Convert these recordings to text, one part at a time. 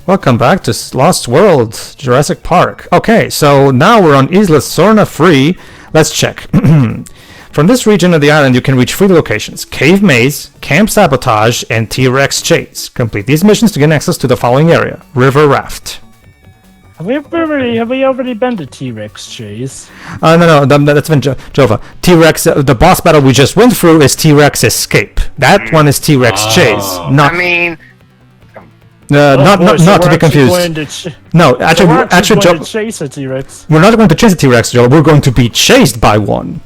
Welcome back to Lost World, Jurassic Park. Okay, so now we're on Isla Sorna free. Let's check. From this region of the island, you can reach 3 locations: Cave Maze, Camp Sabotage, and T-Rex Chase. Complete these missions to gain access to the following area: River Raft. Have we already been to T-Rex Chase? No, that's been Jova. T-Rex, the boss battle we just went through is T-Rex Escape. That one is T-Rex Chase. Not to be confused. No, actually, to chase a T-Rex. We're not going to chase a T-Rex, Joe. We're going to be chased by one.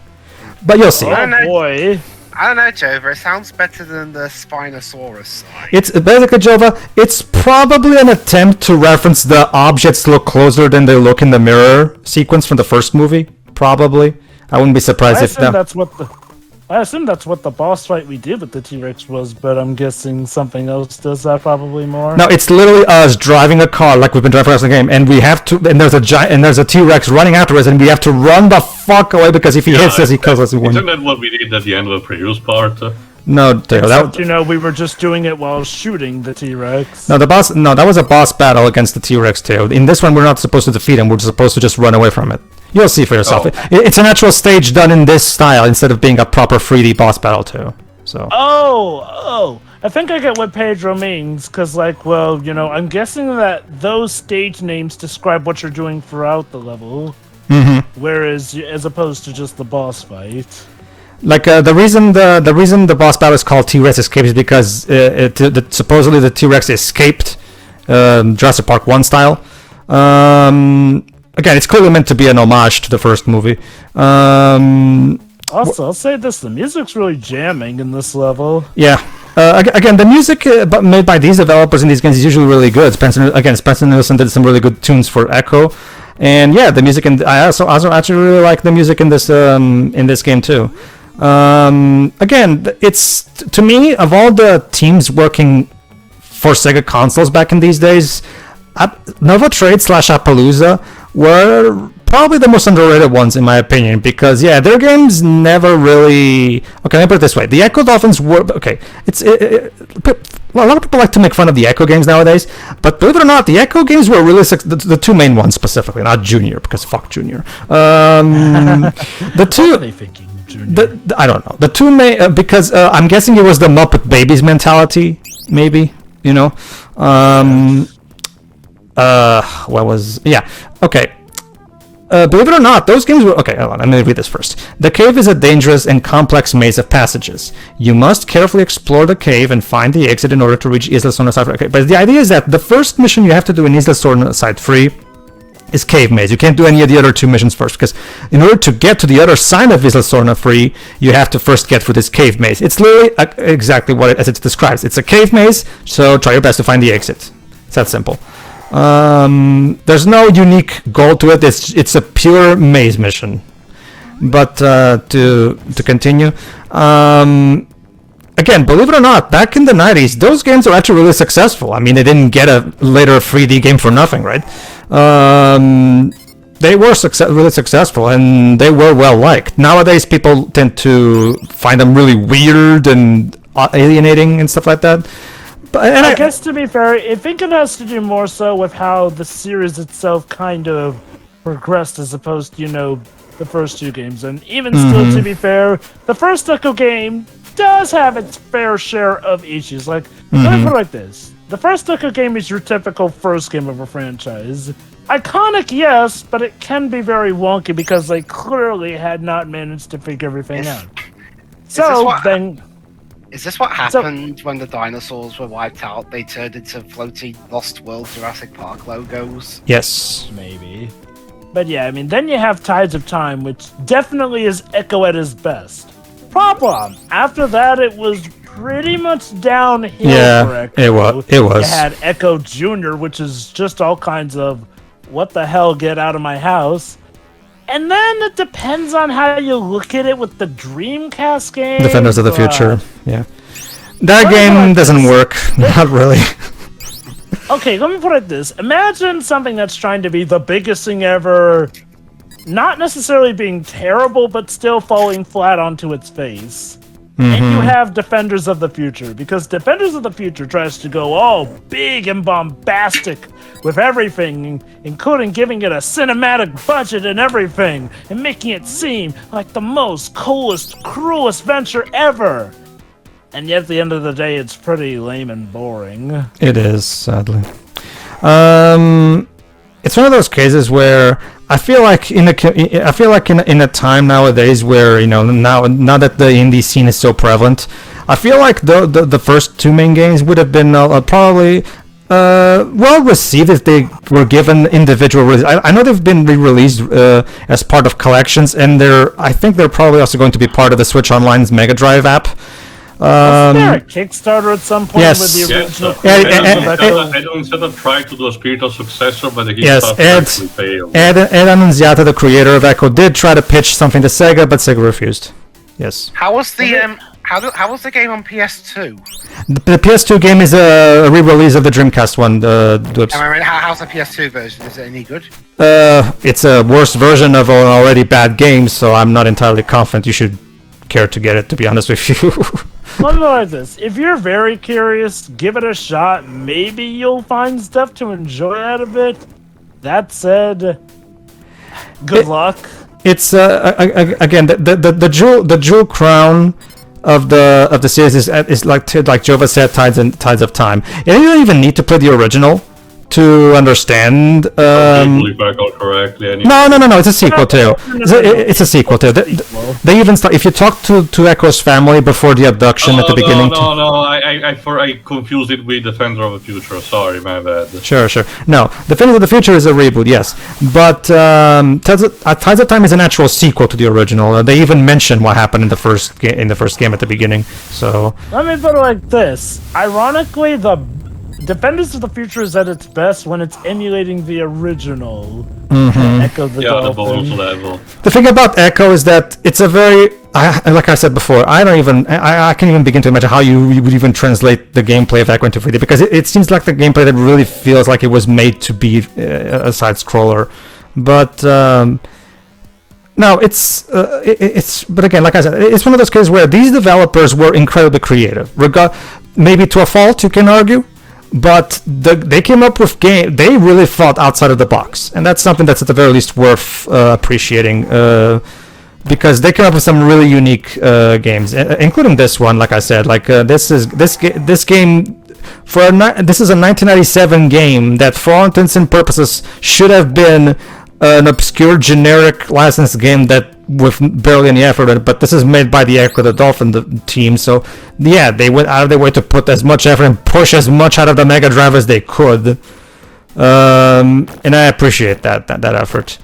But you'll see. Oh boy. I don't know, Jova. It sounds better than the Spinosaurus side. It's basically, Jova, it's probably an attempt to reference the objects look closer than they look in the mirror sequence from the first movie. Probably. I wouldn't be surprised if I assume that's what the boss fight we did with the T-Rex was, but I'm guessing something else does that probably more. No, it's literally us driving a car like we've been driving for the game, and we have to. And there's a T-Rex running after us, and we have to run the fuck away because if he hits us, he kills us. Isn't that what we did at the end of the previous part? No, we were just doing it while shooting the T-Rex. No, that was a boss battle against the T-Rex too. In this one, we're not supposed to defeat him. We're supposed to just run away from it. You'll see for yourself. Oh. It's an actual stage done in this style instead of being a proper 3D boss battle too. So. Oh, I think I get what Pedro means, because, I'm guessing that those stage names describe what you're doing throughout the level, whereas as opposed to just the boss fight. Like the reason the boss battle is called T-Rex Escape is because supposedly the T-Rex escaped Jurassic Park 1 style. Again, it's clearly meant to be an homage to the first movie. Also, I'll say this: the music's really jamming in this level. Yeah. Again, the music made by these developers in these games is usually really good. Spencer Nielsen did some really good tunes for Echo, and yeah, the music. I also actually really like the music in this game too. Again, it's to me, of all the teams working for Sega consoles back in these days, Nova Trade / Appaloosa were probably the most underrated ones in my opinion, because yeah, their games never really. Okay, let me put it this way: the Echo Dolphins were okay. A lot of people like to make fun of the Echo games nowadays, but believe it or not, the Echo games were really the 2 main ones specifically, not Junior, because fuck Junior. The 2. What are they thinking, Junior? I don't know. The 2 main because I'm guessing it was the Muppet Babies mentality, maybe. You know. Okay. Believe it or not, those games were... Okay, hold on, let me read this first. The cave is a dangerous and complex maze of passages. You must carefully explore the cave and find the exit in order to reach Isla Sorna Side 3. Okay, but the idea is that the first mission you have to do in Isla Sorna Side 3 is Cave Maze. You can't do any of the other 2 missions first, because in order to get to the other side of Isla Sorna 3, you have to first get through this cave maze. It's literally exactly as it describes. It's a cave maze, so try your best to find the exit. It's that simple. There's no unique goal to it. It's a pure maze mission. But to continue, again, believe it or not, back in the 90s, those games were actually really successful. I mean, they didn't get a later 3D game for nothing, right? They were really successful, and they were well liked. Nowadays, people tend to find them really weird and alienating and stuff like that. And I guess, to be fair, I think it has to do more so with how the series itself kind of progressed as opposed to, the first 2 games. And even still, to be fair, the first Echo game does have its fair share of issues. Let me put it like this. The first Echo game is your typical first game of a franchise. Iconic, yes, but it can be very wonky because they clearly had not managed to figure everything out. Is this what happened when the dinosaurs were wiped out? They turned into floaty Lost World Jurassic Park logos? Yes. Maybe. But yeah, I mean, then you have Tides of Time, which definitely is Echo at his best. Problem. After that, it was pretty much downhill for Echo. It was. You had Echo Junior, which is just all kinds of, what the hell, get out of my house. And then it depends on how you look at it with the Dreamcast game. Defenders of the Future, yeah. That game doesn't work, not really. Okay, let me put it this. Imagine something that's trying to be the biggest thing ever, not necessarily being terrible, but still falling flat onto its face. And you have Defenders of the Future, because Defenders of the Future tries to go all big and bombastic with everything, including giving it a cinematic budget and everything, and making it seem like the most coolest, cruelest venture ever. And yet, at the end of the day, it's pretty lame and boring. It is, sadly. It's one of those cases where I feel like in a time nowadays where now that the indie scene is so prevalent, I feel like the first two main games would have been probably well received if they were given individual release. I know they've been re-released as part of collections, and I think they're probably also going to be part of the Switch Online's Mega Drive app. Wasn't there a Kickstarter at some point with the original? I don't instead of try to do a spiritual successor, but the Kickstarter actually failed. Ed Annunziata, the creator of Echo, did try to pitch something to Sega, but Sega refused. Yes. How was the how was the game on PS2? The PS2 game is a re-release of the Dreamcast one. How's the PS2 version? Is it any good? It's a worse version of an already bad game, so I'm not entirely confident you should care to get it, to be honest with you. Let me like this. If you're very curious, give it a shot. Maybe you'll find stuff to enjoy out of it. That said, good luck. It's again the jewel crown of the series is like Jova said, Tides of Time. And you don't even need to play the original to understand. If I got correctly. No. It's a sequel too. It's a sequel too. They even start if you talk to Echo's family before the abduction at the beginning. No. I confused it with Defender of the Future. Sorry, my bad. Sure. No, Defender of the Future is a reboot, yes, but Tides of Time is an actual sequel to the original. They even mention what happened in the first game at the beginning. So let me put it like this. Ironically, the Defenders of the Future is at its best when it's emulating the original Echo the Dolphin. The bonus level. The thing about Echo is that it's a very, like I said before, I can't even begin to imagine how you would even translate the gameplay of Echo into 3D, because it seems like the gameplay that really feels like it was made to be a side-scroller. But no, but again, like I said, it's one of those cases where these developers were incredibly creative. Maybe to a fault, you can argue. But they came up with game. They really thought outside of the box, and that's something that's at the very least worth appreciating. Because they came up with some really unique games, including this one. Like I said, this game this is a 1997 game that, for all intents and purposes, should have been an obscure generic licensed game that with barely any effort in it, but this is made by the Echo the Dolphin team, so yeah, they went out of their way to put as much effort and push as much out of the Mega Drive as they could, and I appreciate that effort.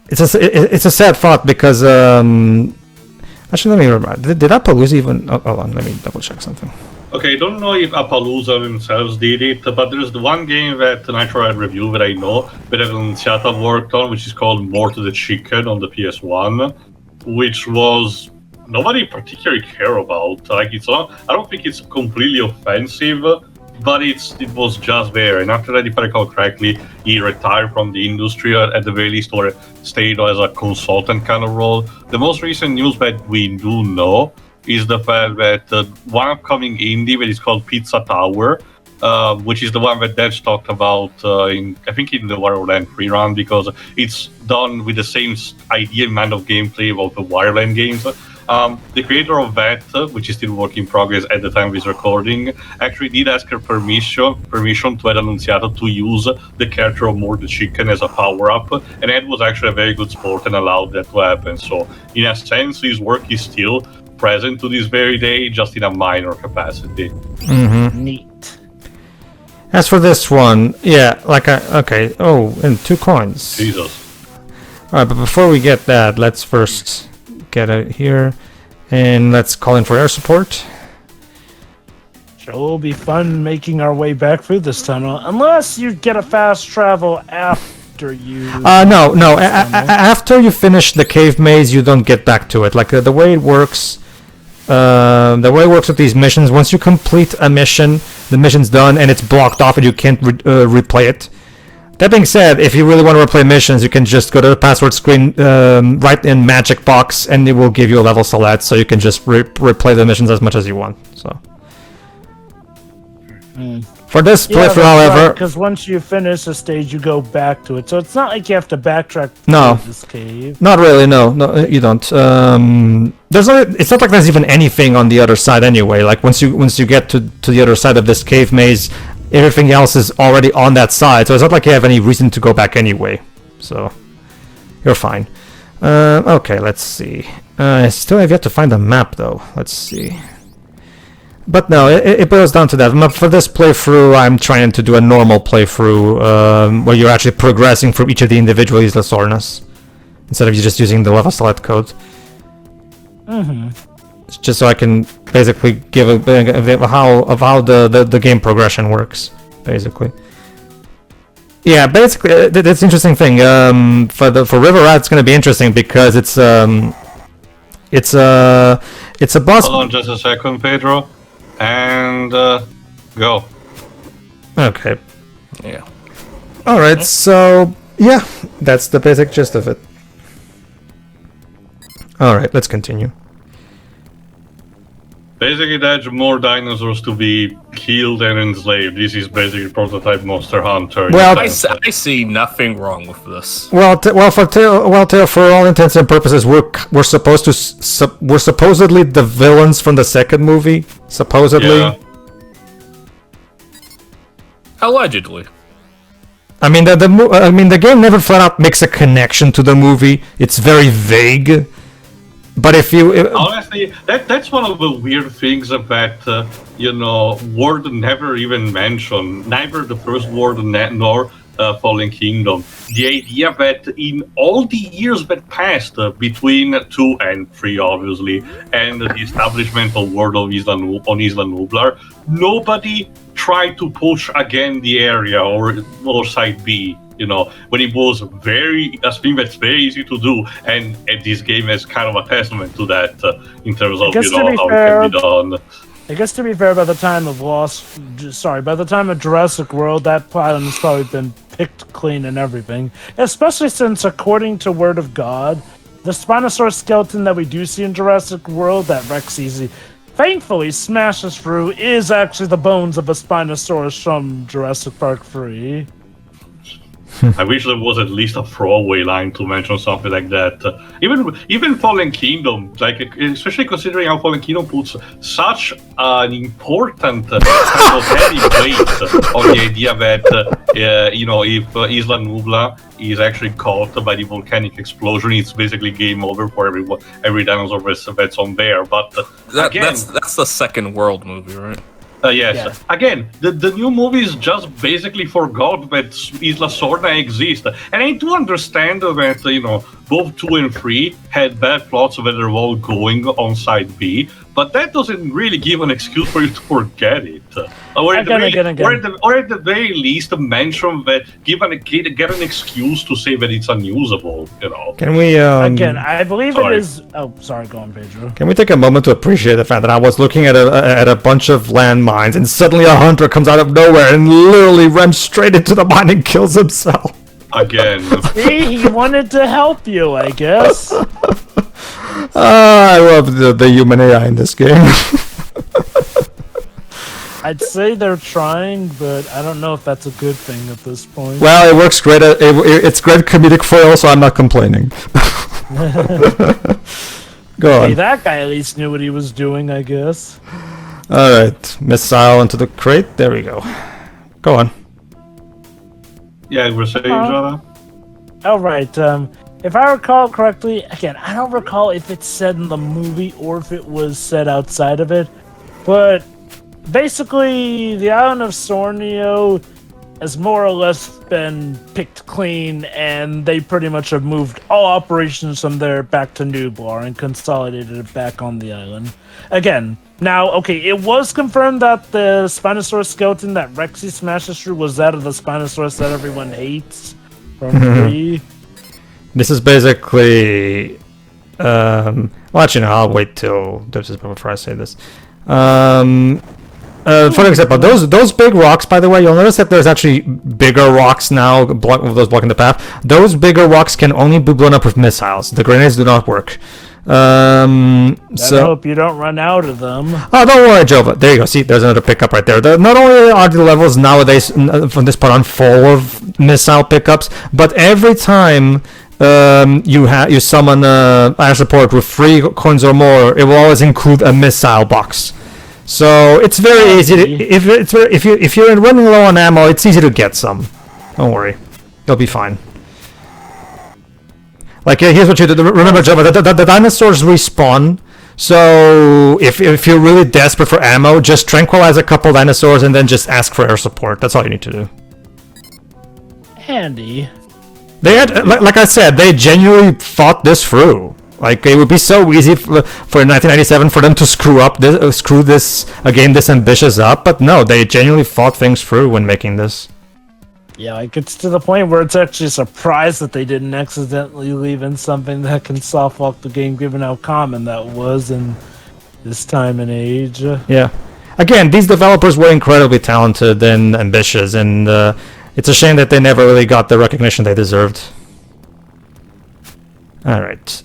It's a sad thought because actually, let me remember, did Appaloosa even hold on, let me double check something. Okay, I don't know if Appaloosa themselves did it, but there's the one game that Nitro had reviewed that I know that Annunziata worked on, which is called More to the Chicken on the PS1, which was nobody particularly care about. I don't think it's completely offensive, but it was just there. And after that, if I recall correctly, he retired from the industry at the very least, or stayed as a consultant kind of role. The most recent news that we do know is the fact that one upcoming indie that is called Pizza Tower, which is the one that Dev talked about in the Wireland free run, because it's done with the same idea and amount of gameplay of the Wireland games. The creator of that, which is still work in progress at the time of this recording, actually did ask her permission to Ed Annunziata to use the character of More the Chicken as a power-up, and Ed was actually a very good sport and allowed that to happen. So, in a sense, his work is still present to this very day, just in a minor capacity. Neat. As for this one, yeah, and 2 coins. Jesus. Alright, but before we get that, let's first get out here, and let's call in for air support. Sure, it'll be fun making our way back through this tunnel, unless you get a fast travel after you... No. After you finish the cave maze, you don't get back to it. Like, the way it works... with these missions, once you complete a mission, the mission's done and it's blocked off and you can't replay it. That being said, if you really want to replay missions, you can just go to the password screen, write in magic box, and it will give you a level select, so you can just replay the missions as much as you want. So for this playthrough, however, because once you finish a stage, you go back to it, so it's not like you have to backtrack No. to this cave. not really. No, you don't. There's it's not like there's even anything on the other side anyway. Like once you get to the other side of this cave maze, everything else is already on that side, so it's not like you have any reason to go back anyway. So you're fine. Okay, let's see. I still have yet to find a map though. Let's see. But no, it boils down to that. For this playthrough, I'm trying to do a normal playthrough where you're actually progressing through each of the individual Isla Sornas instead of you just using the level select code. Just so I can basically give a bit of how the game progression works, basically. Yeah, basically that's an interesting thing. For River Rat, it's going to be interesting because it's a boss. Hold on just a second, Pedro, and go. Okay. Yeah. All right. So yeah, that's the basic gist of it. All right, let's continue. Basically, there's more dinosaurs to be killed and enslaved. This is basically prototype Monster Hunter. Well, I see nothing wrong with this. For all intents and purposes, we're supposed to we're supposedly the villains from the second movie. Supposedly. Yeah. Allegedly. I mean, the game never flat out makes a connection to the movie. It's very vague. But if you honestly, that's one of the weird things that Word never even mentioned, neither the first Word nor Fallen Kingdom. The idea that in all the years that passed between 2 and 3, obviously, and the establishment of World of Isla Nublar, nobody tried to push again the area or Side B. When it was a thing that's very easy to do, and this game is kind of a testament to that in terms of how it can be done. I guess to be fair, by the time of Jurassic World, that island has probably been picked clean and everything. Especially since, according to Word of God, the Spinosaurus skeleton that we do see in Jurassic World that Rex easy thankfully smashes through is actually the bones of a Spinosaurus from Jurassic Park 3. I wish there was at least a throwaway line to mention something like that. Even Fallen Kingdom, especially considering how Fallen Kingdom puts such an important kind of heavy weight on the idea that if Isla Nublar is actually caught by the volcanic explosion, it's basically game over for every dinosaur that's on there. But that's the second World movie, right? Yes. Yeah. Again, the new movies just basically forgot that Isla Sorna exists. And I do understand that, both 2 and 3 had bad plots that are all going on Side B, but that doesn't really give an excuse for you to forget it. Or at the very least, mention that, get an excuse to say that it's unusable, Can we... Again, I believe it is... Oh, sorry, go on, Pedro. Can we take a moment to appreciate the fact that I was looking at a bunch of landmines, and suddenly a hunter comes out of nowhere and literally runs straight into the mine and kills himself? Again. See, he wanted to help you, I guess. I love the human AI in this game. I'd say they're trying, but I don't know if that's a good thing at this point. Well, it works great. It's great comedic foil, so I'm not complaining. Go on. Hey, that guy at least knew what he was doing, I guess. Alright, missile into the crate. There we go. Go on. Yeah, we're saying, Jonah? Alright, if I recall correctly, again, I don't recall if it's said in the movie or if it was said outside of it, but basically, the island of Sornio has more or less been picked clean, and they pretty much have moved all operations from there back to Nublar and consolidated it back on the island. Again, now, okay, it was confirmed that the Spinosaurus skeleton that Rexy smashes through was that of the Spinosaurus that everyone hates from 3. This is basically... well, actually, no, I'll wait till this is before I say this. For example, those big rocks, by the way, you'll notice that there's actually bigger rocks now, those blocking the path. Those bigger rocks can only be blown up with missiles. The grenades do not work. I hope you don't run out of them. Oh, don't worry, Jova. There you go. See, there's another pickup right there. Not only are the levels nowadays from this part on full of missile pickups, but every time you summon air support with 3 coins or more, it will always include a missile box. So it's very easy to, if you're running low on ammo, it's easy to get some. Don't worry, you'll be fine. Like here's what you do. Remember, Java, the dinosaurs respawn. So if you're really desperate for ammo, just tranquilize a couple dinosaurs and then just ask for air support. That's all you need to do. Handy. They had, like I said, they genuinely thought this through. Like it would be so easy for 1997 for them to screw this a game this ambitious up, but no, they genuinely thought things through when making this. Yeah, like it's to the point where it's actually a surprise that they didn't accidentally leave in something that can soft lock the game, given how common that was in this time and age. Yeah. Again, these developers were incredibly talented and ambitious, and it's a shame that they never really got the recognition they deserved. Alright.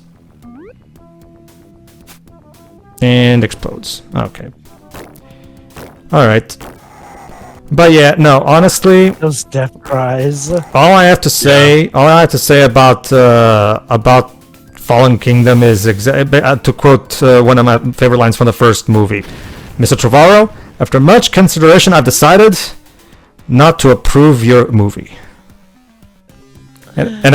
And explodes. Okay. Alright. But yeah, no, honestly, Those death cries. all I have to say about Fallen Kingdom is to quote one of my favorite lines from the first movie. Mr. Trevorrow, after much consideration, I've decided not to approve your movie. And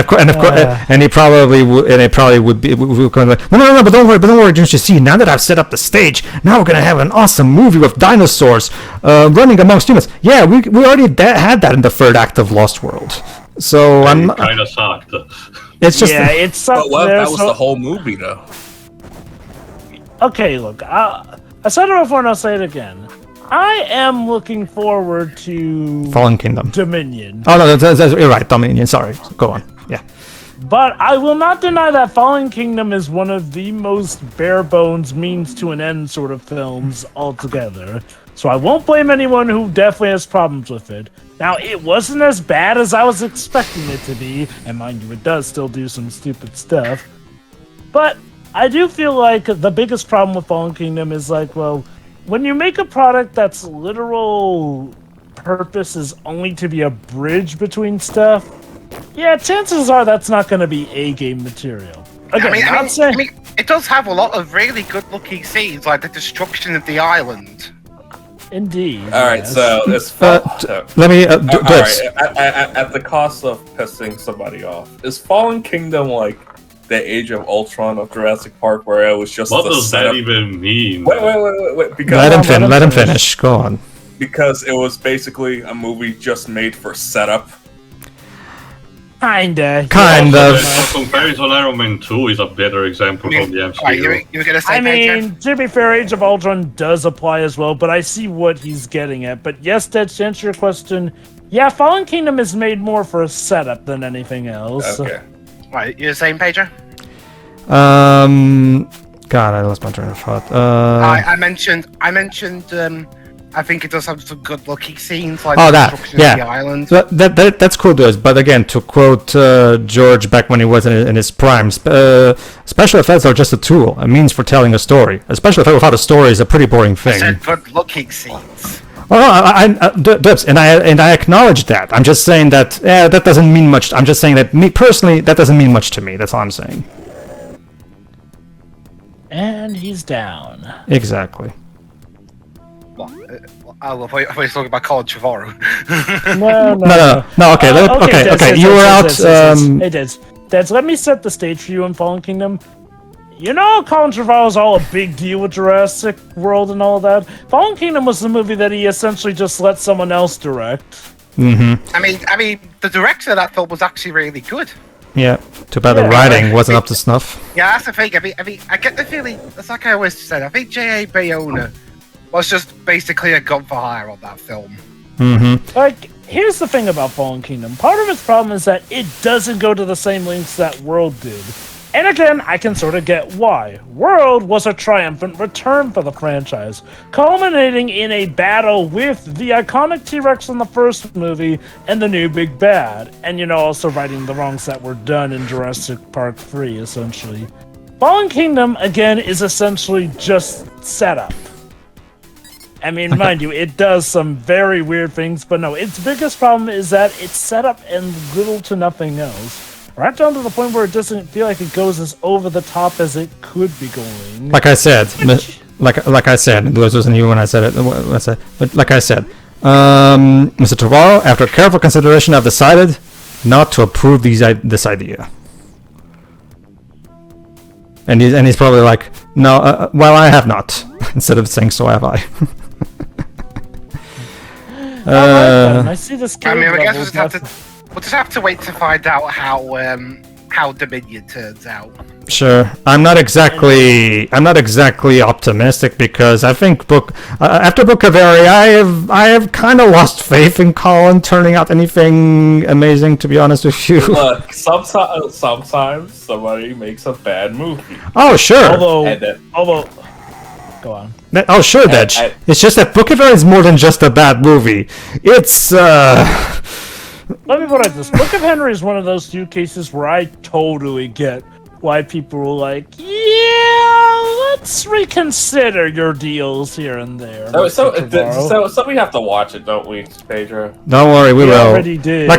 he probably would be going like, no, but don't worry, don't you see? Now that I've set up the stage, now we're gonna have an awesome movie with dinosaurs running amongst humans. Yeah, we already had that in the third act of Lost World. So I'm kind of sucked. It's just it sucked. But that was the whole movie, though. Okay, look, I said it before and I'll say it again. I am looking forward to Fallen Kingdom. Dominion. Oh no, you're right, Dominion. Sorry, go on. Yeah. But I will not deny that Fallen Kingdom is one of the most bare bones means to an end sort of films altogether. So I won't blame anyone who definitely has problems with it. Now, it wasn't as bad as I was expecting it to be, and mind you, it does still do some stupid stuff. But I do feel like the biggest problem with Fallen Kingdom is like, well, when you make a product that's literal purpose is only to be a bridge between stuff, yeah, chances are that's not going to be A-game material. Again, I mean, it does have a lot of really good-looking scenes, like the destruction of the island. Indeed. All right, yes. so it's Let me. all right, at the cost of pissing somebody off, is Fallen Kingdom like the Age of Ultron of Jurassic Park, where it was just What the does setup? that even mean? Wait, because Let him finish. Go on. because it was basically a movie just made for setup. Kinda. Kind of. For comparison, Iron Man 2 is a better example from the MCU. Right, you were gonna say, I Pedro? mean, to be fair, Age of Ultron does apply as well, but I see what he's getting at. But yes, Dead, to answer your question, yeah, Fallen Kingdom is made more for a setup than anything else. Okay. Right, you're saying, Pedro? God, I lost my train of thought. I mentioned. I think it does have some good-looking scenes, like Oh, the that, destruction yeah. of the island. So that's cool, dude. But again, to quote George back when he was in his prime, special effects are just a tool, a means for telling a story. A special effect without a story is a pretty boring I thing. said good-looking scenes. Dibs, and I acknowledge that. I'm just saying that that doesn't mean much. I'm just saying that me personally, that doesn't mean much to me. That's all I'm saying. And he's down. Exactly. What? I thought you were talking about Colin Trevorrow. No. Okay, okay. You were out. Hey, Des, let me set the stage for you in Fallen Kingdom. You know, Colin Trevorrow's all a big deal with Jurassic World and all that. Fallen Kingdom was the movie that he essentially just let someone else direct. Mm-hmm. I mean, the director of that film was actually really good. Yeah. Too bad the writing wasn't up to snuff. Yeah, that's the thing. I mean, I get the feeling. It's like I always said. I think J.A. Bayona was just basically a gun for hire on that film. Mm-hmm. Like, here's the thing about Fallen Kingdom. Part of its problem is that it doesn't go to the same lengths that World did. And again, I can sort of get why. World was a triumphant return for the franchise, culminating in a battle with the iconic T-Rex in the first movie and the new big bad, and also righting the wrongs that were done in Jurassic Park 3, essentially. Fallen Kingdom, again, is essentially just setup. I mean, mind you, it does some very weird things, but no, its biggest problem is that it's setup and little to nothing else. Right down to the point where it doesn't feel like it goes as over the top as it could be going. Like I said, like I said, it wasn't you when I said it. But like I said, Mr. Tavaro, after careful consideration, I've decided not to approve this idea. And he's probably like, no, well, I have not. Instead of saying, so have I. I see this. I mean, I guess we'll just have to wait to find out how Dominion turns out. Sure, I'm not exactly optimistic because I think after Book of Eri, I have kind of lost faith in Colin turning out anything amazing. To be honest with you, Look, sometimes somebody makes a bad movie. Oh sure, although, go on. Oh sure, Dej. It's just that Book of Eri is more than just a bad movie. It's Let me put it this: Book of Henry is one of those few cases where I totally get why people were like, "Yeah, let's reconsider your deals here and there." So we have to watch it, don't we, Pedro? Don't worry, we will. Already did.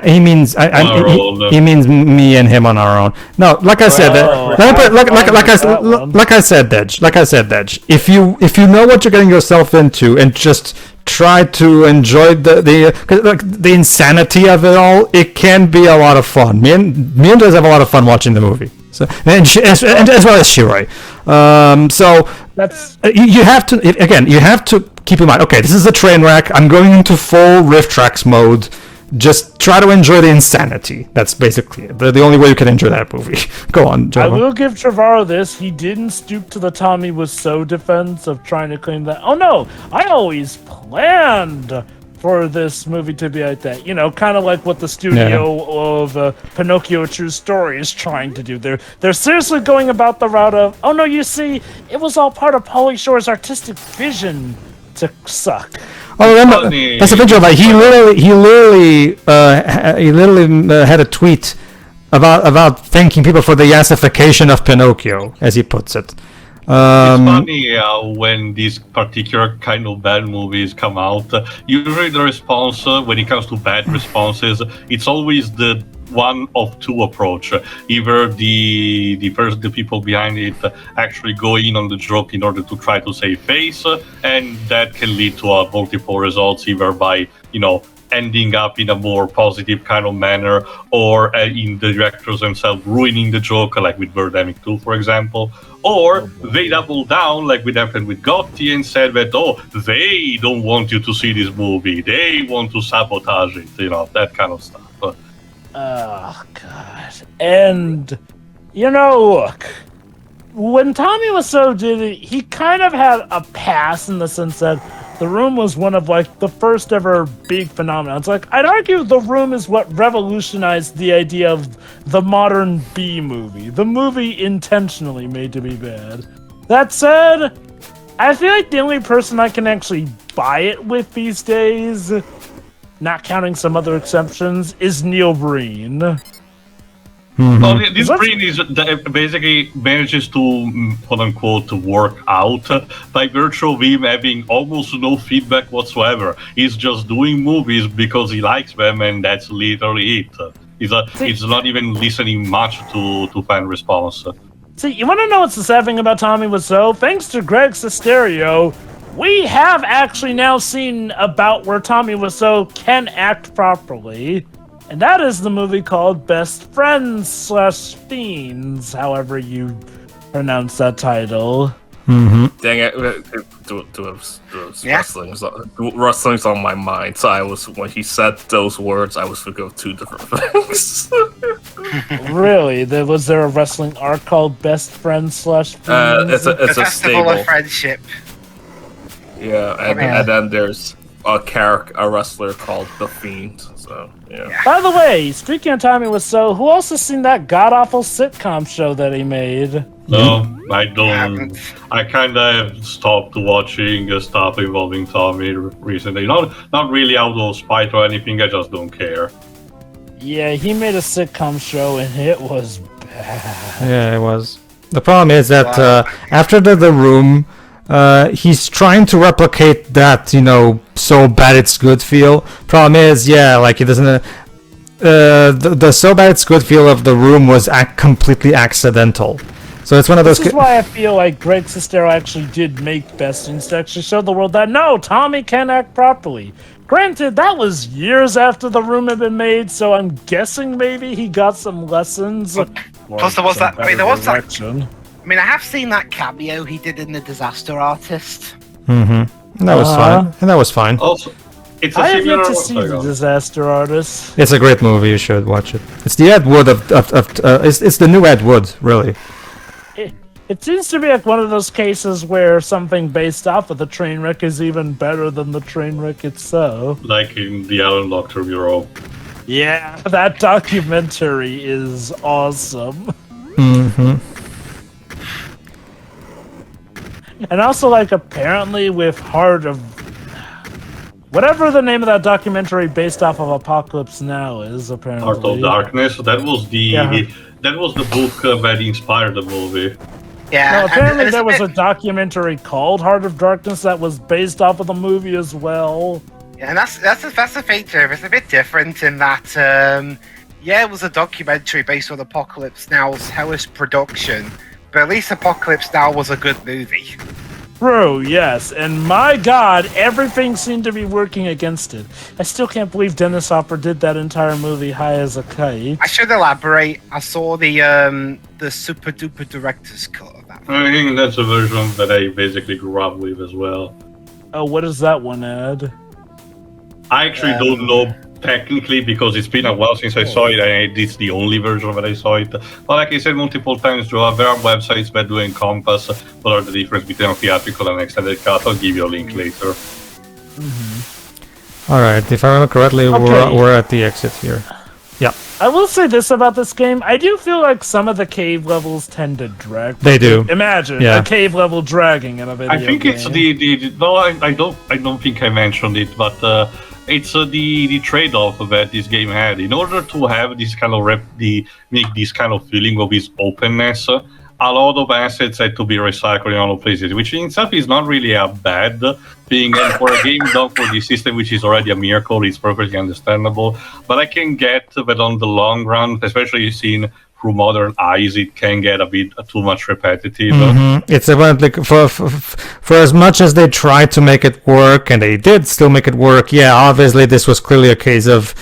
He means he means me and him on our own. No, like I said, like I said, Dej. If you know what you're getting yourself into and just try to enjoy the insanity of it all, it can be a lot of fun. Me and Dez have a lot of fun watching the movie. So and as well as Shiroi. So that's you have to keep in mind. Okay, this is a train wreck. I'm going into full Rift Tracks mode. Just try to enjoy the insanity. That's basically it. The only way you can enjoy that movie. Go on, Java. I will give Trevorrow this. He didn't stoop to the Tommy Wiseau defense of trying to claim that, oh no, I always planned for this movie to be like that. Kind of like what the studio of Pinocchio: A True Story is trying to do. They're seriously going about the route of, oh no, you see, it was all part of Pauly Shore's artistic vision to suck. Oh, remember, that's a picture. Like he literally had a tweet about thanking people for the yassification of Pinocchio, as he puts it. It's funny when these particular kind of bad movies come out. Usually, the response when it comes to bad responses, it's always the one of two approach. Either the people behind it actually go in on the joke in order to try to save face, and that can lead to multiple results, either by ending up in a more positive kind of manner, or in the directors themselves ruining the joke, like with Birdemic 2, for example, or they double down, like what happened with Gotti, and said that, they don't want you to see this movie, they want to sabotage it, that kind of stuff. Oh, God. And, look, when Tommy Wiseau did it, he kind of had a pass in the sense that The Room was one of, the first ever big phenomena. It's like, I'd argue The Room is what revolutionized the idea of the modern B-movie. The movie intentionally made to be bad. That said, I feel like the only person I can actually buy it with these days, not counting some other exceptions, is Neil Breen. Mm-hmm. Well, this Breen is basically manages to quote unquote work out by virtue of him having almost no feedback whatsoever. He's just doing movies because he likes them, and that's literally it. He's not even listening much to fan response. See, you want to know what's the sad thing about Tommy Wiseau? Thanks to Greg Sesterio, we have actually now seen about where Tommy Wiseau can act properly. And that is the movie called Best Friends / Fiends, however you pronounce that title. Mm-hmm. Dang it! Wrestling's on my mind. So when he said those words, I was thinking of two different things. Really? Was there a wrestling arc called Best Friends / Fiends? It's a Festival stable of Friendship. Yeah, and then there's a wrestler called The Fiend. So yeah. By the way, speaking of Tommy Wiseau, who else has seen that god-awful sitcom show that he made? No, I don't. I kind of stopped watching stuff involving Tommy recently. Not really out of spite or anything. I just don't care. Yeah, he made a sitcom show and it was bad. Yeah, it was. The problem is that after the room, he's trying to replicate that, so bad it's good feel. Problem is, like he doesn't. The so bad it's good feel of the room was completely accidental. So it's one of those. This is why I feel like Greg Sestero actually did make Best in to actually show the world that no, Tommy can act properly. Granted, that was years after the room had been made, so I'm guessing maybe he got some lessons. Plus, there was that. I mean, there was that. direction. I mean, I have seen that cameo he did in The Disaster Artist. Mm-hmm. And that was fine. And that was fine. Also, it's a I have yet similar. to see The Disaster Artist. It's a great movie. You should watch it. It's the Ed Wood it's the new Ed Wood, really. It seems to be like one of those cases where something based off of the train wreck is even better than the train wreck itself. Like in the Alan Doctor Bureau. Yeah, that documentary is awesome. Mm-hmm. And also, like, apparently with Heart of... Whatever the name of that documentary based off of Apocalypse Now is, apparently. Heart of Darkness. That was the book that inspired the movie. Yeah. No, apparently and there was bit- a documentary called Heart of Darkness that was based off of the movie as well. Yeah, and that's the feature. It's a bit different in that. It was a documentary based on Apocalypse Now's hellish production, but at least Apocalypse Now was a good movie. True, yes, and my god, everything seemed to be working against it. I still can't believe Dennis Hopper did that entire movie high as a kite. I should elaborate. I saw the super duper director's cut of that. I think that's a version that I basically grew up with as well. Oh, what does that one add? I actually don't know technically because it's been a while since I saw it, and it's the only version that I saw it. But like I said multiple times, Joe, there are websites that do encompass what are the difference between a theatrical and extended cut. I'll give you a link later. All right, if I remember correctly, Okay. we're at the exit here. Yeah, I will say this about this game. I do feel like some of the cave levels tend to drag. they do. Imagine Yeah. a cave level dragging in a video I think game. it's the no, I don't think I mentioned it, but it's the trade-off that this game had. In order to have this kind of make this kind of feeling of this openness, a lot of assets had to be recycled in other places, which in itself is not really a bad thing. And for a game done for the system, which is already a miracle, it's perfectly understandable. But I can get that on the long run, especially seen through modern eyes, it can get a bit too much repetitive. It's about like for as much as they tried to make it work, and they did still make it work. Yeah, obviously this was clearly a case of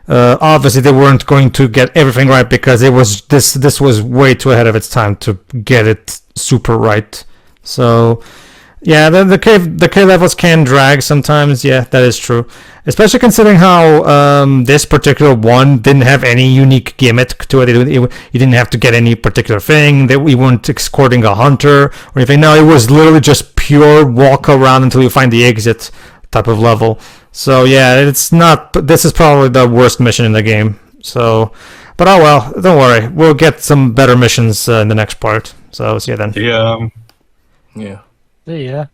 obviously they weren't going to get everything right because it was this was way too ahead of its time to get it super right. So yeah, the cave levels can drag sometimes. Yeah, that is true. Especially considering how this particular one didn't have any unique gimmick to it. You didn't have to get any particular thing. We weren't escorting a hunter or anything. No, it was literally just pure walk around until you find the exit type of level. So yeah, it's not. This is probably the worst mission in the game. So, but oh well, don't worry. We'll get some better missions in the next part. So see you then. Yeah. Yeah. Yeah.